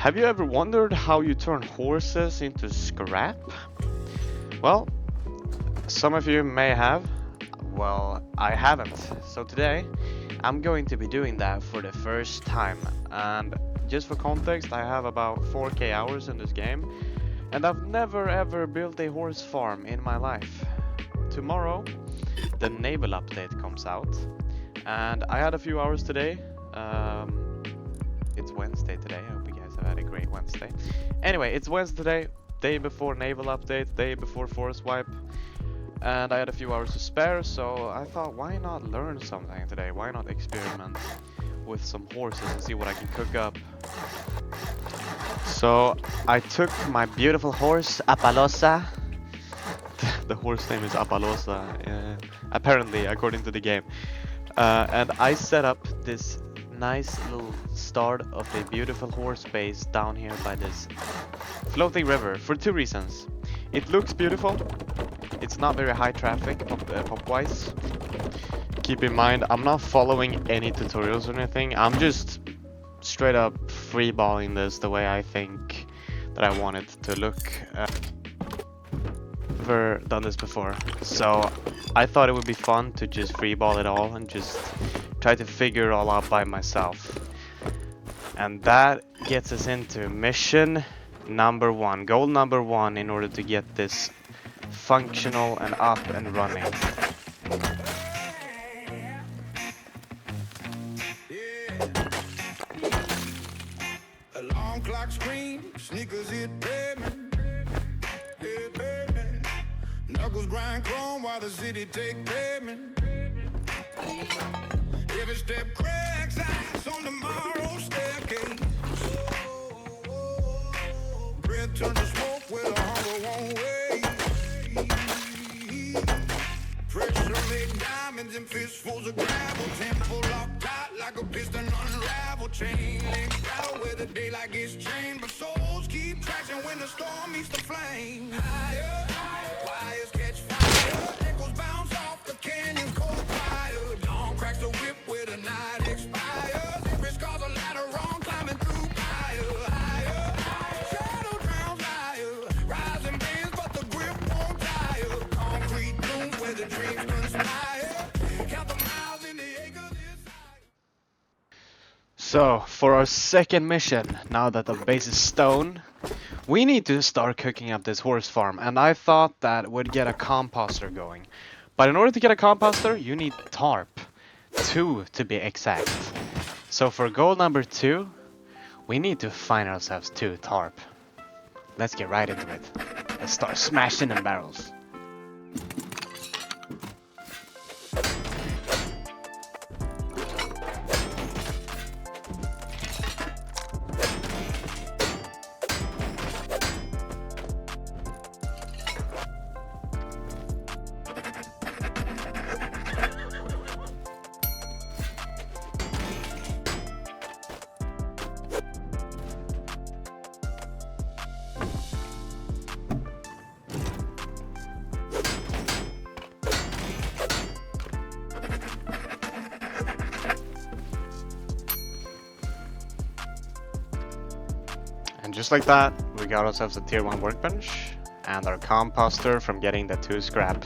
Have you ever wondered how you turn horses into scrap? Well, some of you may have. Well, I haven't. So today, I'm going to be doing that for the first time. And just for context, I have about 4k hours in this game, and I've never ever built a horse farm in my life. Tomorrow, the naval update comes out, and I had a few hours today. It's Wednesday today. I hope you guys have had a great Wednesday. Anyway, it's Wednesday today, day before naval update, day before forest wipe, and I had a few hours to spare, so I thought, why not learn something today? Why not experiment with some horses and see what I can cook up? So I took my beautiful horse, Apalosa. The horse name is Apalosa, apparently, according to the game. And I set up this nice little start of a beautiful horse base down here by this floating river for two reasons. It looks beautiful. It's not very high traffic pop-wise. Keep in mind, I'm not following any tutorials or anything. I'm just straight up freeballing this the way I think that I want it to look. Never done this before, so I thought it would be fun to just freeball it all and just try to figure it all out by myself. And that gets us into mission number 1, goal number 1, in order to get this functional and up and running. Alarm clock screams, sneakers hit pavement. Yeah, pavement. Knuckles grind chrome while the city take pavement. Every step cracks ice on tomorrow's staircase. Breath turn to smoke where the hunger won't wait. Pressure make diamonds and fistfuls of gravel. Temple locked tight like a piston unravel. Chain links out where the daylight gets chained, but souls keep traction when the storm meets the flame. Higher, wires catch fire. Echoes bounce off the canyon's cold fire. Dawn cracks the whip where the night expires. Every scar's a ladder wrong, climbing through fire. Higher, shadow drowns higher. Rising winds, but the grip won't tire. Concrete doom where the dreams conspire. Count the miles in the acres inside. So, for our second mission, now that the base is stone, we need to start cooking up this horse farm, and I thought that would get a composter going. But in order to get a composter, you need tarp. 2 to be exact. So for goal number 2, we need to find ourselves 2 tarp. Let's get right into it. Let's start smashing them barrels. And just like that, we got ourselves a tier 1 workbench and our composter from getting the 2 scrap.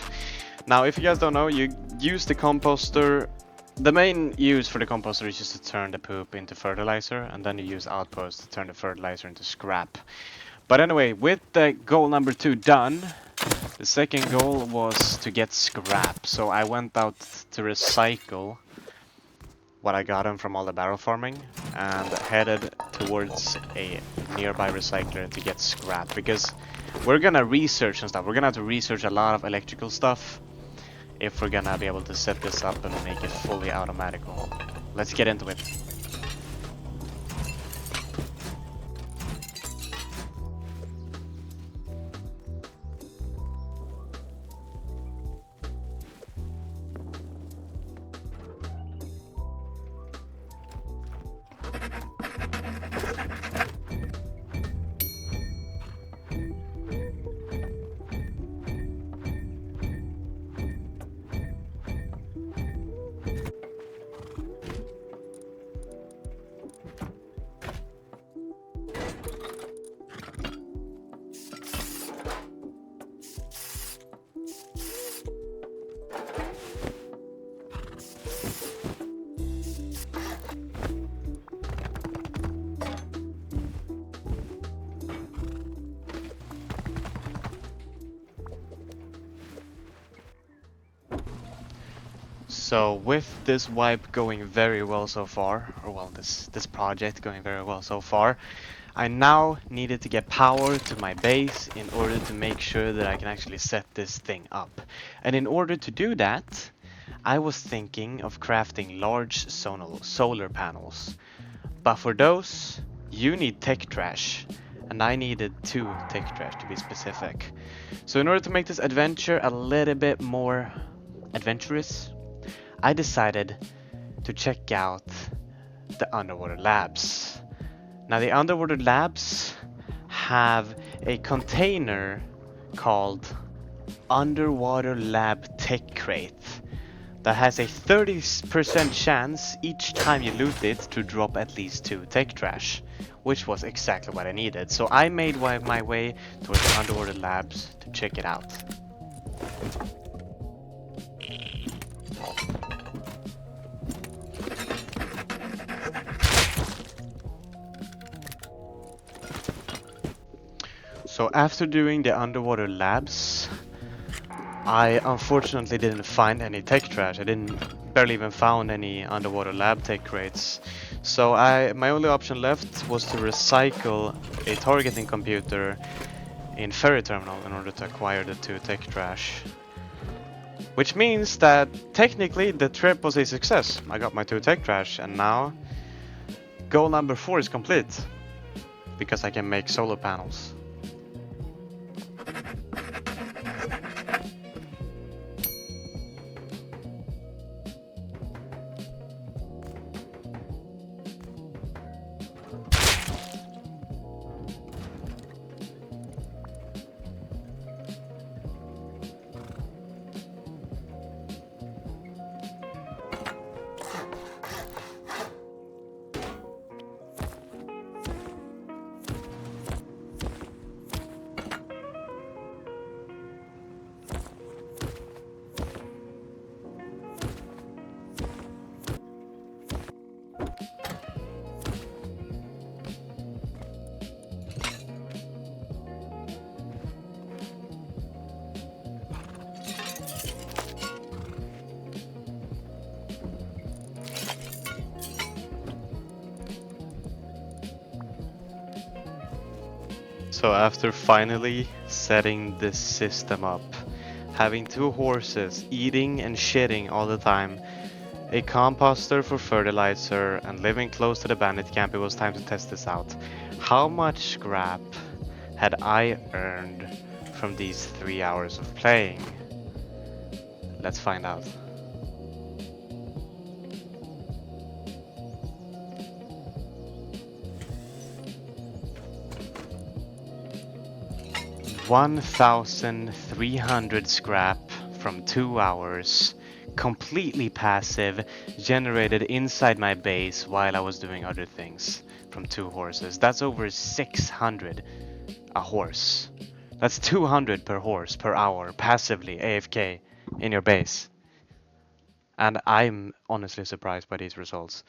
Now, if you guys don't know, you use the composter. The main use for the composter is just to turn the poop into fertilizer, and then you use Outpost to turn the fertilizer into scrap. But anyway, with the goal number 2 done, the second goal was to get scrap. So I went out to recycle what I got from all the barrel farming and headed towards a nearby recycler to get scrap, because we're gonna research and stuff. We're gonna have to research a lot of electrical stuff if we're gonna be able to set this up and make it fully automatical. Let's get into it. So with this wipe going very well so far, or well, this project going very well so far, I now needed to get power to my base in order to make sure that I can actually set this thing up. And in order to do that, I was thinking of crafting large solar panels. But for those, you need tech trash. And I needed 2 tech trash to be specific. So in order to make this adventure a little bit more adventurous, I decided to check out the underwater labs. Now the underwater labs have a container called Underwater Lab Tech Crate that has a 30% chance each time you loot it to drop at least 2 tech trash, which was exactly what I needed. So I made my way towards the underwater labs to check it out. So after doing the underwater labs, I unfortunately didn't find any tech trash. I barely even found any underwater lab tech crates. So my only option left was to recycle a targeting computer in ferry terminal in order to acquire the 2 tech trash. Which means that technically the trip was a success. I got my 2 tech trash and now goal number 4 is complete because I can make solar panels. So after finally setting this system up, having 2 horses eating and shitting all the time, a composter for fertilizer, and living close to the bandit camp, it was time to test this out. How much scrap had I earned from these 3 hours of playing? Let's find out. $1,300 scrap from 2 hours, completely passive, generated inside my base while I was doing other things from 2 horses. That's over 600 a horse. That's 200 per horse per hour, passively AFK in your base. And I'm honestly surprised by these results.